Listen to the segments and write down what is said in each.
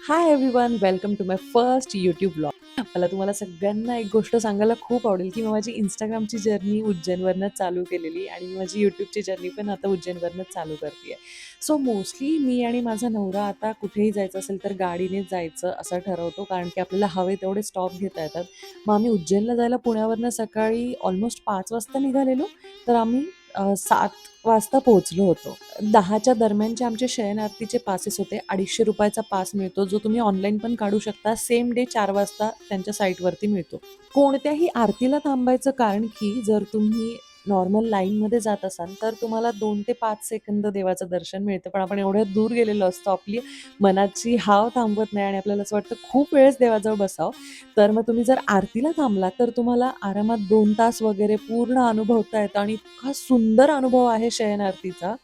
High everyone, welcome to my first YouTube blog. मला तुम्हाला सगळ्यांना एक गोष्ट सांगायला खूप आवडेल की मी माझी इंस्टाग्रामची जर्नी उज्जैनवरनं चालू केलेली आणि मी माझी यूट्यूबची जर्नी पण आता उज्जैनवरनंच चालू करते आहे. सो मोस्टली मी आणि माझा नवरा आता कुठेही जायचं असेल तर गाडीनेच जायचं असं ठरवतो, कारण की आपल्याला हवे तेवढे स्टॉप घेता येतात. मग आम्ही उज्जैनला जायला पुण्यावरनं सकाळी ऑलमोस्ट 5 वाजता निघालेलो, तर आम्ही 7 वाजता पोहोचलो होतो. 10च्या दरम्यानचे आमचे शयन आरतीचे पासेस होते. ₹250चा पास मिळतो, जो तुम्ही ऑनलाईन पण काढू शकता. सेम डे 4 वाजता त्यांच्या साईटवरती मिळतो. कोणत्याही आरतीला थांबायचं कारण की जर तुम्ही नॉर्मल लाईनमध्ये जात असाल, तर तुम्हाला 2 ते 5 सेकंद देवाचं दर्शन मिळतं. पण आपण एवढ्या दूर गेलेलो असतो, आपली मनाची हाव थांबत नाही आणि आपल्याला असं वाटतं खूप वेळेस देवाजवळ बसावं. तर मग तुम्ही जर आरतीला थांबलात, तर तुम्हाला आरामात 2 तास वगैरे पूर्ण अनुभवता येतं आणि इतका सुंदर अनुभव आहे शयन आरतीचा.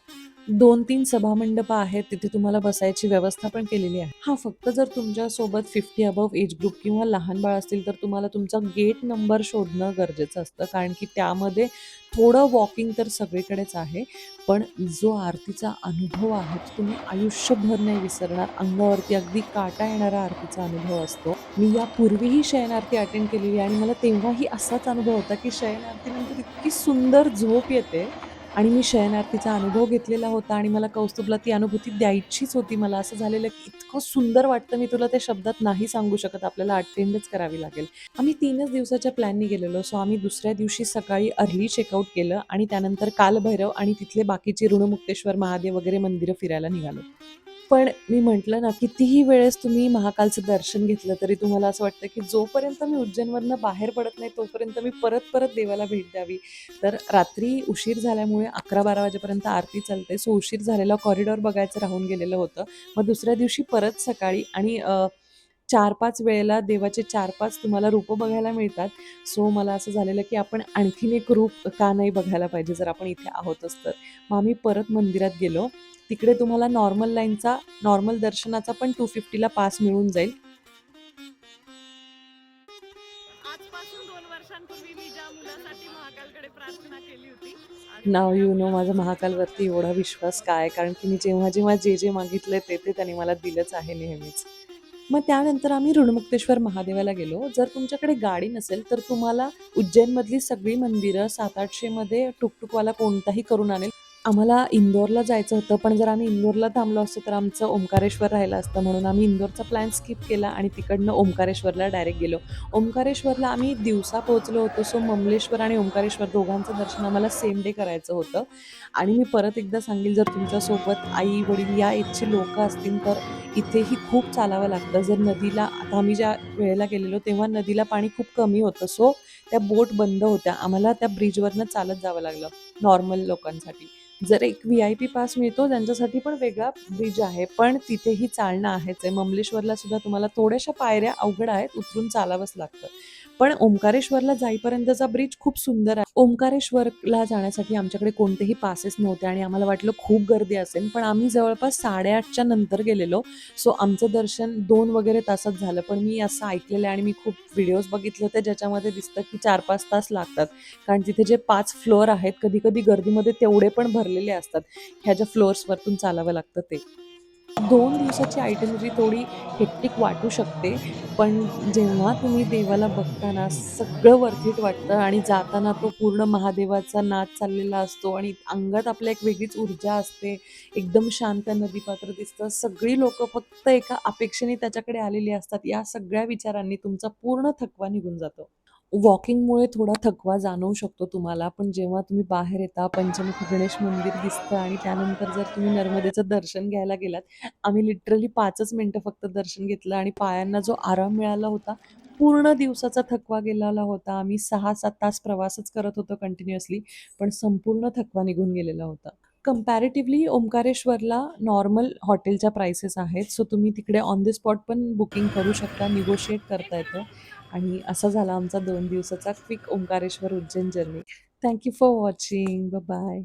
2-3 सभामंडपं आहेत, तिथे तुम्हाला बसायची व्यवस्था पण केलेली आहे. हां, फक्त जर तुमच्यासोबत 50 अबव्ह एज ग्रुप किंवा लहान बाळ असतील, तर तुम्हाला तुमचा गेट नंबर शोधणं गरजेचं असतं, कारण की त्यामध्ये थोडं वॉकिंग तर सगळीकडेच आहे. पण जो आरतीचा अनुभव आहे, तो तुम्ही आयुष्यभर नाही विसरणार. अंगावरती अगदी काटा येणारा आरतीचा अनुभव असतो. मी यापूर्वीही शयन आरती अटेंड केलेली आहे आणि मला तेव्हाही असाच अनुभव होता, की शयन आरतीनंतर इतकी सुंदर झोप येते आणि मी शयन आरतीचा अनुभव घेतलेला होता आणि मला कौस्तुभला ती अनुभूती द्यायचीच होती. मला असं झालेलं, की इतकं सुंदर वाटतं, मी तुला त्या शब्दात नाही सांगू शकत. आपल्याला अटेंडच करावी लागेल. आम्ही 3च दिवसाच्या प्लॅननी गेलेलो. सो आम्ही दुसऱ्या दिवशी सकाळी अर्ली चेकआउट केलं आणि त्यानंतर कालभैरव आणि तिथले बाकीचे ऋणमुक्तेश्वर महादेव वगैरे मंदिरं फिरायला निघालो. पण मी म्हटलं ना, कितीही वेळेस तुम्ही महाकालचं दर्शन घेतलं, तरी तुम्हाला असं वाटतं, की जोपर्यंत मी उज्जैनवरनं बाहेर पडत नाही, तोपर्यंत मी परत-परत देवाला भेट द्यावी. तर रात्री उशीर झाल्यामुळे 11-12 वाजेपर्यंत आरती चालते. सो उशीर झालेला, कॉरिडॉर बघायचं राहून गेलेलं होतं. मग दुसऱ्या दिवशी परत सकाळी आणि 4-5 वेळेला देवाचे 4-5 तुम्हाला रूपं बघायला मिळतात. सो मला असं झालेलं, की आपण आणखीन एक रूप का नाही बघायला पाहिजे, जर आपण इथे आहोतच तर. मग आम्ही परत मंदिरात गेलो. तिकडे तुम्हाला नॉर्मल दर्शनाचा पण 250ला पास मिळून जाईल. आजपासून 2 वर्षांपूर्वी मी ज्या मुलासाठी महाकालकडे प्रार्थना केली होती, आज नाऊ पुढल्या यू नो माझा मुलासाठी महाकालवरती एवढा विश्वास का आहे, कारण की मी जेव्हा-जेव्हा, जे मागितलंय ते त्याने मला दिलंच आहे नेहमीच. मग त्यानंतर आम्ही ऋणमुक्तेश्वर महादेवाला गेलो. जर तुमच्याकडे गाडी नसेल, तर तुम्हाला उज्जैनमधली सगळी मंदिरं 700-800 मध्ये टुकटुकवाला कोणताही करून आणेल. आम्हाला इंदोरला जायचं होतं, पण जर आम्ही इंदोरला थांबलो असतो, तर आमचं ओंकारेश्वर राहिलं असतं. म्हणून आम्ही इंदोरचा प्लॅन स्किप केला आणि तिकडनं ओंकारेश्वरला डायरेक्ट गेलो. ओंकारेश्वरला आम्ही दिवसा पोहोचलो होतो. सो ममलेश्वर आणि ओंकारेश्वर दोघांचं दर्शन आम्हाला सेम डे करायचं होतं. आणि मी परत एकदा सांगेल, जर तुमच्यासोबत आई-वडील या एजची लोकं असतील, तर इथेही खूप चालावं लागतं. जर नदीला, आता आम्ही ज्या वेळेला गेलेलो तेव्हा नदीला पाणी खूप कमी होतं. सो त्या बोट बंद होत्या. आम्हाला त्या ब्रिजवरनं चालत जावं लागलं नॉर्मल लोकांसाठी. जर एक व्ही-आय-पी पास मिळतो त्यांच्यासाठी पण वेगळा ब्रिज आहे, पण तिथेही चालणं आहेच आहे. ममलेश्वरला सुद्धा तुम्हाला थोड्याशा पायऱ्या अवघड आहेत, उतरून चालावंच लागतं. पण ओंकारेश्वरला जाईपर्यंतचा ब्रिज खूप सुंदर आहे. ओंकारेश्वरला जाण्यासाठी आमच्याकडे कोणतेही पासेस नव्हते आणि आम्हाला वाटलं खूप गर्दी असेल, पण आम्ही जवळपास 8:30च्या नंतर गेलेलो. सो आमचं दर्शन 2 वगैरे तासात झालं. पण मी असं ऐकलेलं आहे आणि मी खूप व्हिडिओज बघितले होते, ज्याच्यामध्ये दिसतं की 4-5 तास लागतात. कारण तिथे जे 5 फ्लोअर आहेत, कधी-कधी गर्दीमध्ये तेवढे पण भरलेले असतात. ह्या ज्या फ्लोअर्सवरतून चालावं लागतं ते. 2 दिवसाची आयटिनरी थोडी हेक्टिक वाटू शकते, पण जेव्हा तुम्ही देवाला बघता ना, सगळं वर्थ इट वाटतं आणि जाताना तो पूर्ण महादेवाचा नाद चाललेला असतो आणि अंगात आपल्या एक वेगळीच ऊर्जा असते. एकदम शांत नदीपात्र दिसतं. सगळी लोकं फक्त एका अपेक्षेने त्याच्याकडे आलेली असतात. या सगळ्या विचारांनी तुमचा पूर्ण थकवा निघून जातो. वॉकिंगमुळे थोडा थकवा जाणवू शकतो तुम्हाला, पण जेव्हा तुम्ही बाहेर येता, पंचमुखी गणेश मंदिर दिसतं आणि त्यानंतर जर तुम्ही नर्मदेचं दर्शन घ्यायला गेलात, आम्ही लिटरली 5च मिनिटं फक्त दर्शन घेतलं आणि पायांना जो आराम मिळाला होता, पूर्ण दिवसाचा थकवा गेलेला होता. आम्ही 6-7 तास प्रवासच करत होतो कंटिन्युअसली, पण संपूर्ण थकवा निघून गेलेला होता. कंपॅरेटिव्हली ओंकारेश्वरला नॉर्मल हॉटेलच्या प्राइसेस आहेत. सो तुम्ही तिकडे ऑन द स्पॉट पण बुकिंग करू शकता, निगोशिएट करता येतं. आणि असा झाला आमचा 2 दिवसाचा quick Omkareshwar Ujjain journey. Thank you for watching. Bye.